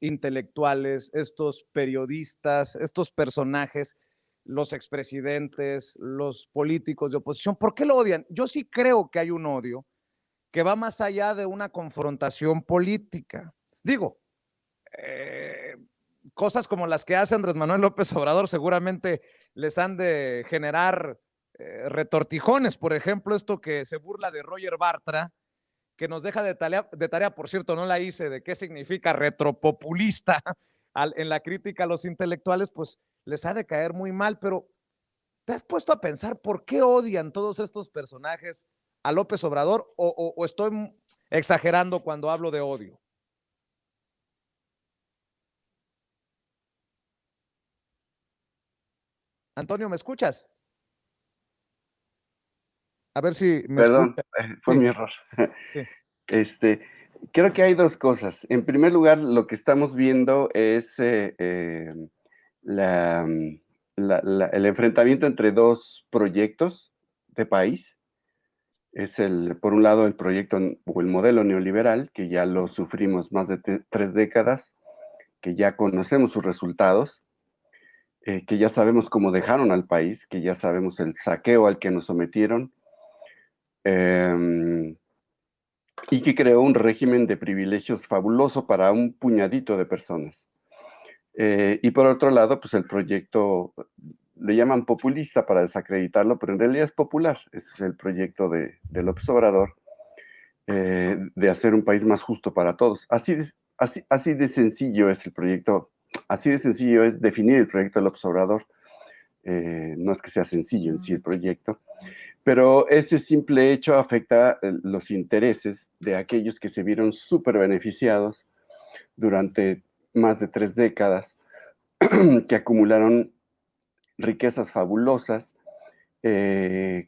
intelectuales, estos periodistas, estos personajes, los expresidentes, los políticos de oposición, ¿por qué lo odian? Yo sí creo que hay un odio que va más allá de una confrontación política. Digo, eh, cosas como las que hace Andrés Manuel López Obrador seguramente les han de generar retortijones. Por ejemplo, esto que se burla de Roger Bartra, que nos deja de tarea, por cierto, no la hice, de qué significa retropopulista en la crítica a los intelectuales, pues les ha de caer muy mal, pero ¿te has puesto a pensar por qué odian todos estos personajes a López Obrador o estoy exagerando cuando hablo de odio? Antonio, ¿me escuchas? A ver si me Perdón, escucha. fue Sí, mi error. sí. Este, creo que hay 2 cosas. En primer lugar, lo que estamos viendo es, la, el enfrentamiento entre 2 proyectos de país. Es por un lado, el proyecto o el modelo neoliberal, que ya lo sufrimos más de 3 décadas, que ya conocemos sus resultados, que ya sabemos cómo dejaron al país, que ya sabemos el saqueo al que nos sometieron, em, y que creó un régimen de privilegios fabuloso para un puñadito de personas. Y por otro lado, pues el proyecto le llaman populista para desacreditarlo, pero en realidad es popular. Ese es el proyecto de López Obrador, de hacer un país más justo para todos. Así de sencillo es el proyecto, así de sencillo es definir el proyecto de López Obrador. No es que sea sencillo en sí el proyecto, pero ese simple hecho afecta los intereses de aquellos que se vieron súper beneficiados durante más de 3 décadas, que acumularon riquezas fabulosas,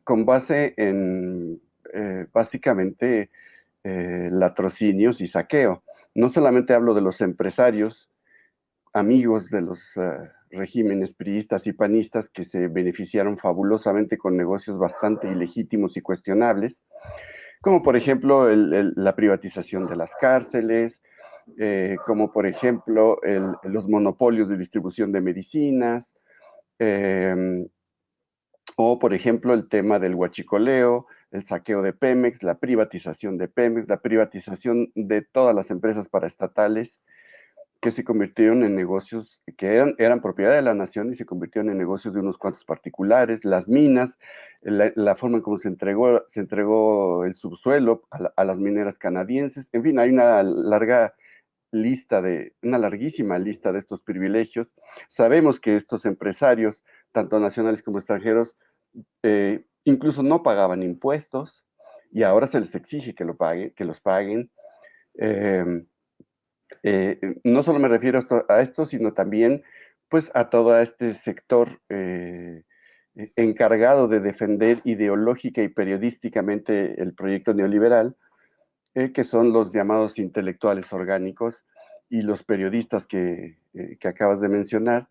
con base en básicamente latrocinios y saqueo. No solamente hablo de los empresarios, amigos de los regímenes priistas y panistas que se beneficiaron fabulosamente con negocios bastante ilegítimos y cuestionables, como por ejemplo la privatización de las cárceles, como por ejemplo los monopolios de distribución de medicinas, eh, o por ejemplo el tema del huachicoleo, el saqueo de Pemex, la privatización de Pemex, la privatización de todas las empresas paraestatales que se convirtieron en negocios que eran propiedad de la nación y se convirtieron en negocios de unos cuantos particulares, las minas, la forma en cómo se entregó el subsuelo a las mineras canadienses, en fin, hay una larguísima lista de estos privilegios. Sabemos que estos empresarios, tanto nacionales como extranjeros, incluso no pagaban impuestos y ahora se les exige que los paguen. Eh, no solo me refiero a esto, sino también pues a todo este sector encargado de defender ideológica y periodísticamente el proyecto neoliberal, que son los llamados intelectuales orgánicos y los periodistas que acabas de mencionar,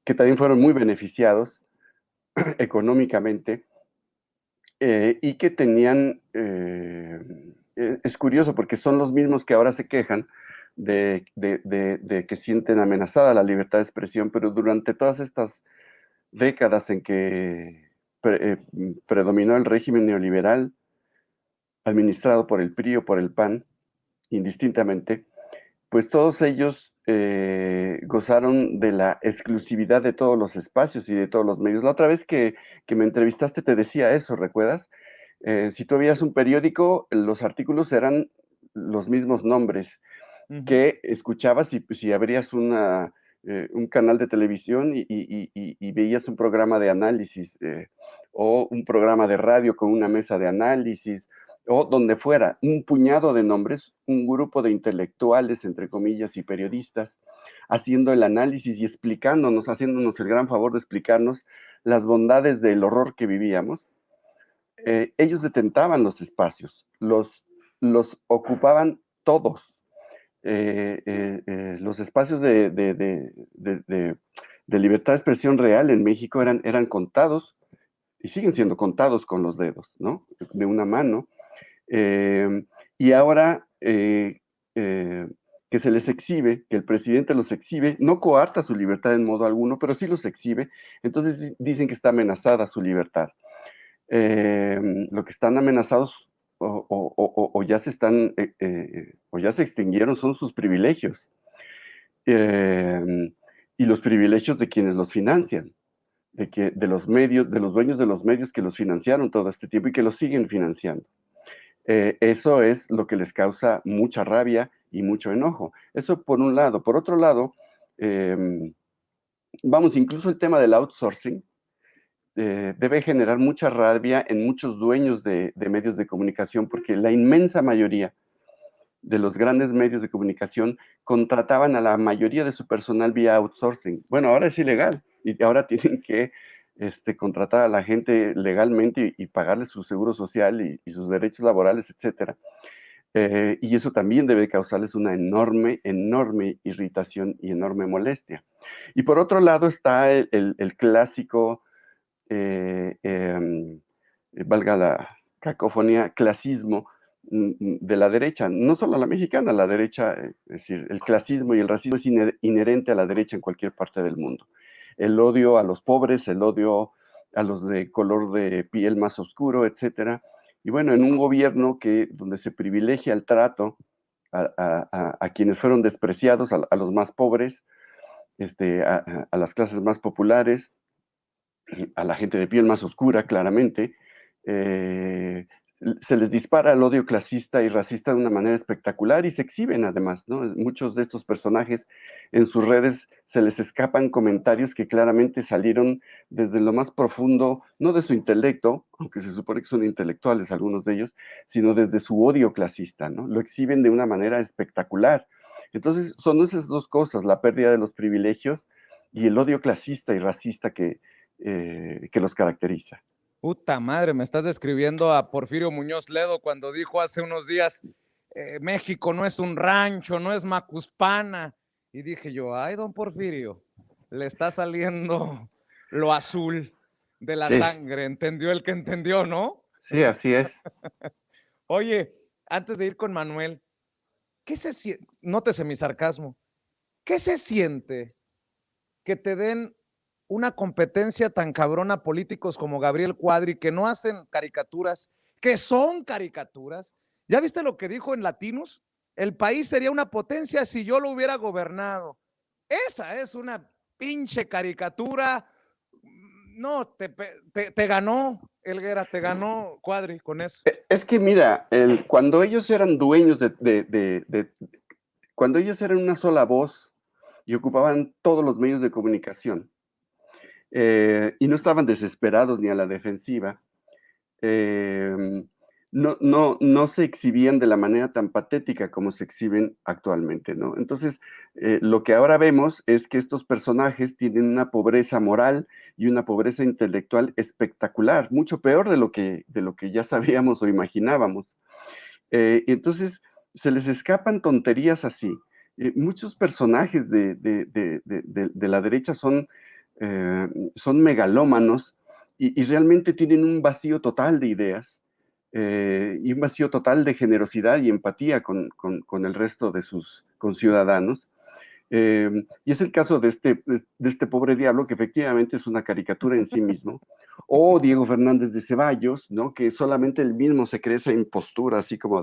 que también fueron muy beneficiados económicamente, y que tenían, es curioso porque son los mismos que ahora se quejan de que sienten amenazada la libertad de expresión, pero durante todas estas décadas en que predominó el régimen neoliberal, administrado por el PRI o por el PAN, indistintamente, pues todos ellos gozaron de la exclusividad de todos los espacios y de todos los medios. La otra vez que me entrevistaste te decía eso, ¿recuerdas? Si tú veías un periódico, los artículos eran los mismos nombres Uh -huh. que escuchabas si abrías un canal de televisión y veías un programa de análisis, o un programa de radio con una mesa de análisis, o donde fuera, un puñado de nombres, un grupo de intelectuales, entre comillas, y periodistas, haciendo el análisis y explicándonos, haciéndonos el gran favor de explicarnos las bondades del horror que vivíamos. Ellos detentaban los espacios, los ocupaban todos. Los espacios de libertad de expresión real en México eran contados y siguen siendo contados con los dedos, ¿no? De una mano. Y ahora que que se les exhibe, que el presidente los exhibe, no coarta su libertad en modo alguno, pero sí los exhibe, entonces dicen que está amenazada su libertad. Lo que están amenazados o ya se están, o ya se extinguieron son sus privilegios, y los privilegios de quienes los financian, de los medios, de los dueños de los medios que los financiaron todo este tiempo y que los siguen financiando. Eso es lo que les causa mucha rabia y mucho enojo. Eso por un lado. Por otro lado, vamos, incluso el tema del outsourcing debe generar mucha rabia en muchos dueños de medios de comunicación, porque la inmensa mayoría de los grandes medios de comunicación contrataban a la mayoría de su personal vía outsourcing. Bueno, ahora es ilegal y ahora tienen que contratar a la gente legalmente y pagarles su seguro social y sus derechos laborales, etcétera. Y eso también debe causarles una enorme, enorme irritación y enorme molestia. Y por otro lado está el clásico, valga la cacofonía, clasismo de la derecha, no solo la mexicana, la derecha, es decir, el clasismo y el racismo es inherente a la derecha en cualquier parte del mundo. El odio a los pobres, el odio a los de color de piel más oscuro, etcétera. Y bueno, en un gobierno donde se privilegia el trato a quienes fueron despreciados, a los más pobres, a las clases más populares, a la gente de piel más oscura, claramente, se les dispara el odio clasista y racista de una manera espectacular y se exhiben además, ¿no? Muchos de estos personajes en sus redes se les escapan comentarios que claramente salieron desde lo más profundo, no de su intelecto, aunque se supone que son intelectuales algunos de ellos, sino desde su odio clasista, ¿no? Lo exhiben de una manera espectacular. Entonces, son esas dos cosas, la pérdida de los privilegios y el odio clasista y racista que los caracteriza. Puta madre, me estás describiendo a Porfirio Muñoz Ledo cuando dijo hace unos días, México no es un rancho, no es Macuspana. Y dije yo, ay, don Porfirio, le está saliendo lo azul de la Sí, sangre. ¿Entendió el que entendió, no? sí, así es. Oye, antes de ir con Manuel, ¿qué se siente? Nótese mi sarcasmo. ¿Qué se siente que te den una competencia tan cabrona a políticos como Gabriel Cuadri, que no hacen caricaturas, que son caricaturas? ¿Ya viste lo que dijo en Latinos? El país sería una potencia si yo lo hubiera gobernado. Esa es una pinche caricatura. No, te ganó, Elguera, te ganó Cuadri con eso. Es que mira, cuando ellos eran dueños cuando ellos eran una sola voz y ocupaban todos los medios de comunicación, y no estaban desesperados ni a la defensiva, eh, no se exhibían de la manera tan patética como se exhiben actualmente, ¿no? Entonces, lo que ahora vemos es que estos personajes tienen una pobreza moral y una pobreza intelectual espectacular, mucho peor de lo que ya sabíamos o imaginábamos. Entonces, se les escapan tonterías así. Muchos personajes de la derecha son megalómanos y realmente tienen un vacío total de ideas y un vacío total de generosidad y empatía con el resto de sus conciudadanos. Y es el caso de este pobre diablo, que efectivamente es una caricatura en sí mismo, o Diego Fernández de Ceballos, ¿no? Que solamente él mismo se cree esa impostura, así como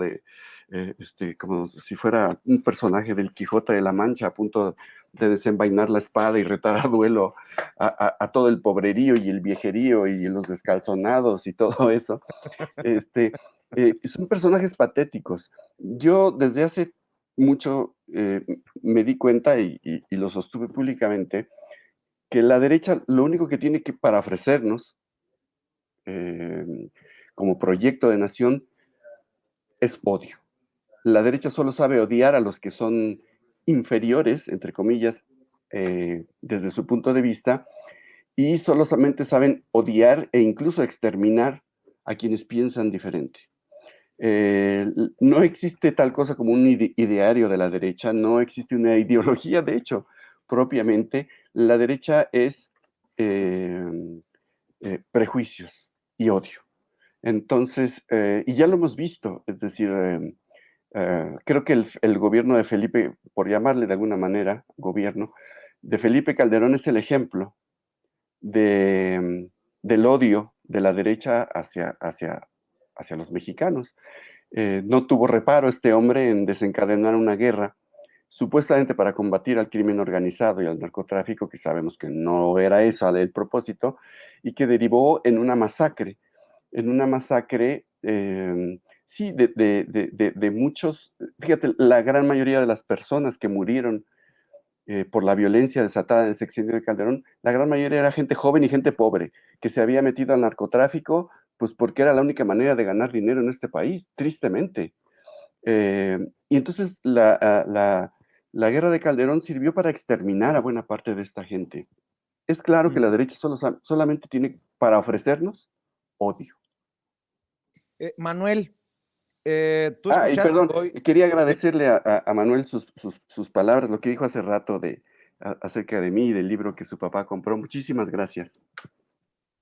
como si fuera un personaje del Quijote de la Mancha a punto de desenvainar la espada y retar a duelo a todo el pobrerío y el viejerío y los descalzonados y todo eso. Son personajes patéticos. Yo desde hace mucho me di cuenta y lo sostuve públicamente, que la derecha lo único que tiene que para ofrecernos eh, como proyecto de nación es odio. La derecha solo sabe odiar a los que son inferiores, entre comillas, desde su punto de vista, y solamente saben odiar e incluso exterminar a quienes piensan diferente. No existe tal cosa como un ideario de la derecha, no existe una ideología, de hecho, propiamente. La derecha es prejuicios y odio. Entonces, y ya lo hemos visto, es decir, Creo que el gobierno de Felipe, por llamarle de alguna manera gobierno, de Felipe Calderón es el ejemplo del odio de la derecha hacia los mexicanos. No tuvo reparo este hombre en desencadenar una guerra, supuestamente para combatir al crimen organizado y al narcotráfico, que sabemos que no era esa el propósito, y que derivó en una masacre, sí, de muchos, fíjate, la gran mayoría de las personas que murieron por la violencia desatada en el sexenio de Calderón, la gran mayoría era gente joven y gente pobre, que se había metido al narcotráfico, pues porque era la única manera de ganar dinero en este país, tristemente. Y entonces la guerra de Calderón sirvió para exterminar a buena parte de esta gente. Es claro que la derecha solamente tiene para ofrecernos odio. Manuel, tú Y escuchaste perdón, hoy. quería agradecerle a Manuel sus palabras, lo que dijo hace rato acerca de mí y del libro que su papá compró. Muchísimas gracias.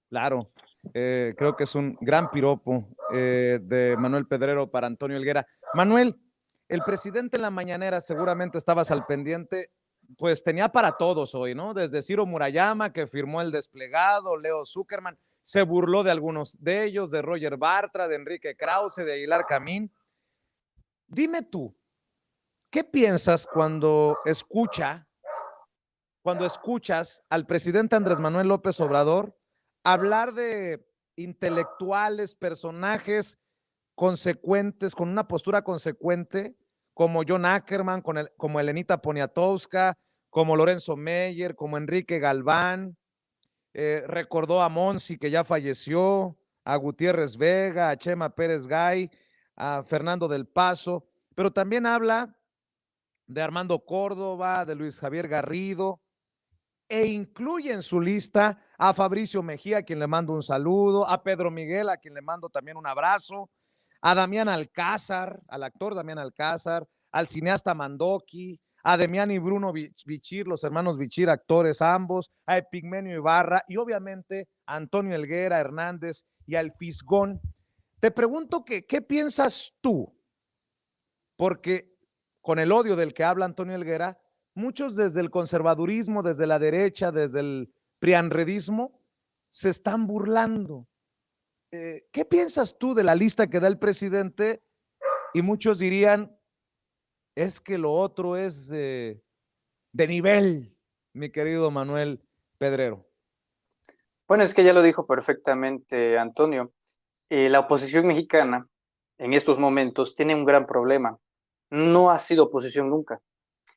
Claro, creo que es un gran piropo de Manuel Pedrero para Antonio Helguera. Manuel, el presidente en la mañanera, seguramente estabas al pendiente, pues tenía para todos hoy, ¿no? Desde Ciro Murayama, que firmó el desplegado, Leo Zuckerman, se burló de algunos de ellos, de Roger Bartra, de Enrique Krause, de Aguilar Camín. Dime tú, ¿qué piensas cuando escuchas al presidente Andrés Manuel López Obrador hablar de intelectuales, personajes consecuentes, con una postura consecuente, como John Ackerman, como Elenita Poniatowska, como Lorenzo Meyer, como Enrique Galván, recordó a Monsi, que ya falleció, a Gutiérrez Vega, a Chema Pérez Gay, a Fernando del Paso, pero también habla de Armando Córdoba, de Luis Javier Garrido, e incluye en su lista a Fabricio Mejía, a quien le mando un saludo, a Pedro Miguel, a quien le mando también un abrazo, a Damián Alcázar, al actor Damián Alcázar, al cineasta Mandoki, a Demián y Bruno Bichir, los hermanos Bichir, actores ambos, a Epigmenio Ibarra y obviamente a Antonio Helguera Hernández y al Fisgón. Te pregunto que, ¿qué piensas tú? Porque con el odio del que habla Antonio Helguera, muchos desde el conservadurismo, desde la derecha, desde el prianredismo, se están burlando. ¿Qué piensas tú de la lista que da el presidente? Y muchos dirían, es que lo otro es de nivel, mi querido Manuel Pedrero. Bueno, es que ya lo dijo perfectamente Antonio. La oposición mexicana en estos momentos tiene un gran problema. No ha sido oposición nunca.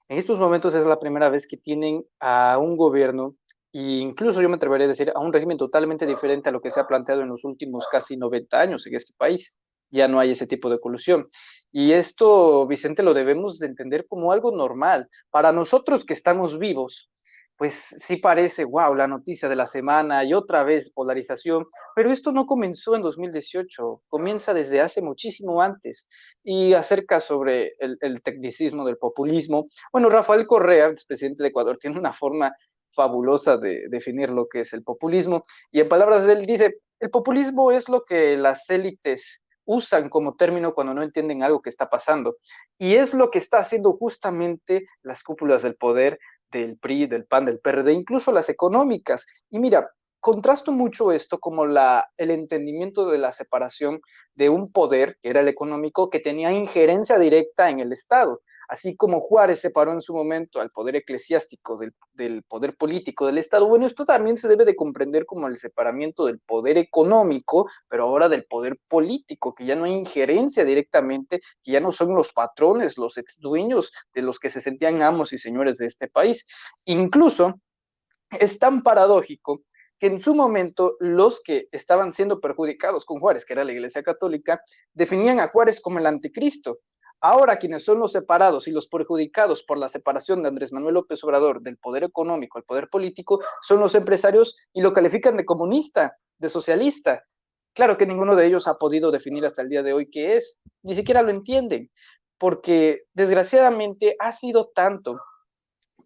En estos momentos es la primera vez que tienen a un gobierno, e incluso yo me atrevería a decir a un régimen totalmente diferente a lo que se ha planteado en los últimos casi 90 años en este país. Ya no hay ese tipo de colusión. Y esto, Vicente, lo debemos de entender como algo normal. Para nosotros que estamos vivos, pues sí parece, wow, la noticia de la semana y otra vez polarización, pero esto no comenzó en 2018, comienza desde hace muchísimo antes. Y acerca sobre el tecnicismo del populismo, bueno, Rafael Correa, expresidente de Ecuador, tiene una forma fabulosa de definir lo que es el populismo, y en palabras de él dice, el populismo es lo que las élites usan como término cuando no entienden algo que está pasando, y es lo que está haciendo justamente las cúpulas del poder del PRI, del PAN, del PRD, incluso las económicas. Y mira, contrasto mucho esto como el entendimiento de la separación de un poder, que era el económico, que tenía injerencia directa en el Estado. Así como Juárez separó en su momento al poder eclesiástico del poder político del Estado, bueno, esto también se debe de comprender como el separamiento del poder económico, pero ahora del poder político, que ya no hay injerencia directamente, que ya no son los patrones, los exdueños de los que se sentían amos y señores de este país. Incluso es tan paradójico que en su momento los que estaban siendo perjudicados con Juárez, que era la Iglesia Católica, definían a Juárez como el anticristo. Ahora quienes son los separados y los perjudicados por la separación de Andrés Manuel López Obrador del poder económico al poder político son los empresarios y lo califican de comunista, de socialista. Claro que ninguno de ellos ha podido definir hasta el día de hoy qué es, ni siquiera lo entienden, porque desgraciadamente ha sido tanto,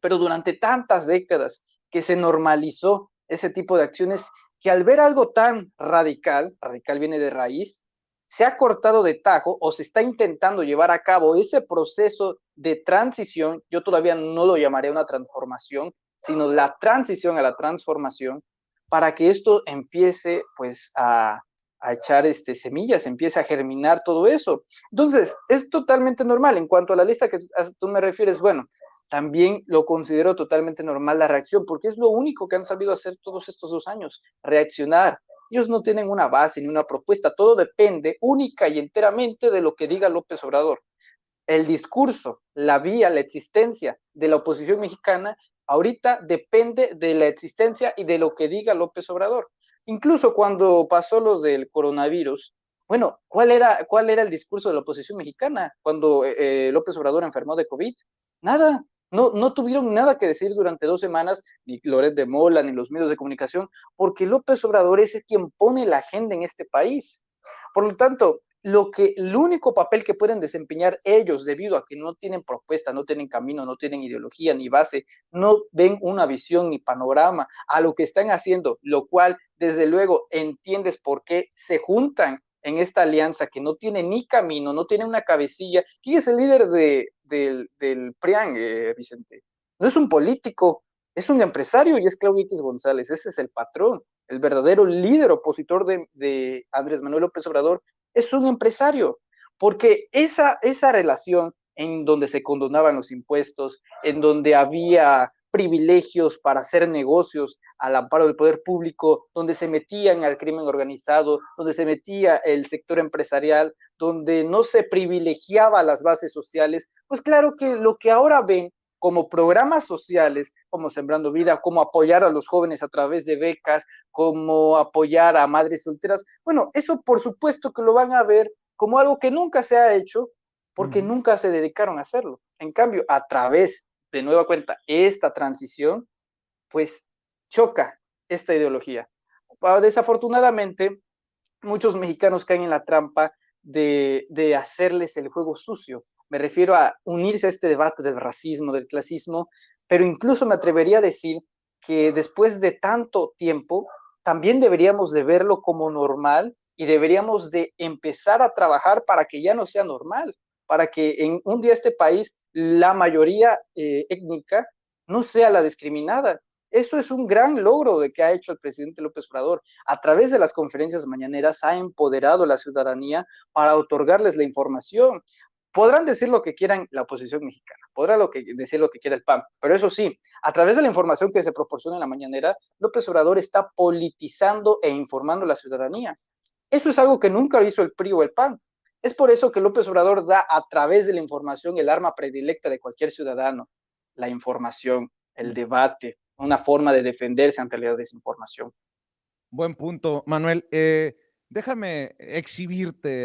pero durante tantas décadas que se normalizó ese tipo de acciones que al ver algo tan radical, radical viene de raíz, se ha cortado de tajo o se está intentando llevar a cabo ese proceso de transición. Yo todavía no lo llamaré una transformación, sino la transición a la transformación, para que esto empiece pues a echar semillas, empiece a germinar todo eso. Entonces, es totalmente normal. En cuanto a la lista que tú me refieres, bueno, también lo considero totalmente normal la reacción, porque es lo único que han sabido hacer todos estos 2 años, reaccionar. Ellos no tienen una base ni una propuesta, todo depende única y enteramente de lo que diga López Obrador. El discurso, la vía, la existencia de la oposición mexicana ahorita depende de la existencia y de lo que diga López Obrador. Incluso cuando pasó lo del coronavirus, bueno, ¿cuál era el discurso de la oposición mexicana cuando López Obrador enfermó de COVID? Nada, no tuvieron nada que decir durante 2 semanas, ni Loret de Mola, ni los medios de comunicación, porque López Obrador es quien pone la agenda en este país. Por lo tanto, el único papel que pueden desempeñar ellos, debido a que no tienen propuesta, no tienen camino, no tienen ideología ni base, no ven una visión ni panorama a lo que están haciendo, lo cual desde luego entiendes por qué se juntan en esta alianza que no tiene ni camino, no tiene una cabecilla. ¿Quién es el líder del PRIAN, Vicente? No es un político, es un empresario y es Claudio X González. Ese es el patrón, el verdadero líder opositor de Andrés Manuel López Obrador es un empresario, porque esa relación en donde se condonaban los impuestos, en donde había privilegios para hacer negocios al amparo del poder público, donde se metían al crimen organizado, donde se metía el sector empresarial, donde no se privilegiaba a las bases sociales, pues claro que lo que ahora ven como programas sociales, como Sembrando Vida, como apoyar a los jóvenes a través de becas, como apoyar a madres solteras, bueno, eso por supuesto que lo van a ver como algo que nunca se ha hecho, porque nunca se dedicaron a hacerlo. En cambio, a través de nueva cuenta esta transición, pues choca esta ideología. Desafortunadamente, muchos mexicanos caen en la trampa de hacerles el juego sucio. Me refiero a unirse a este debate del racismo, del clasismo, pero incluso me atrevería a decir que después de tanto tiempo, también deberíamos de verlo como normal y deberíamos de empezar a trabajar para que ya no sea normal, para que en un día este país la mayoría étnica no sea la discriminada. Eso es un gran logro de que ha hecho el presidente López Obrador. A través de las conferencias mañaneras ha empoderado a la ciudadanía para otorgarles la información. Podrán decir lo que quieran la oposición mexicana, podrán decir lo que quiera el PAN, pero eso sí, a través de la información que se proporciona en la mañanera, López Obrador está politizando e informando a la ciudadanía. Eso es algo que nunca hizo el PRI o el PAN. Es por eso que López Obrador da a través de la información el arma predilecta de cualquier ciudadano, la información, el debate, una forma de defenderse ante la desinformación. Buen punto, Manuel. Déjame exhibirte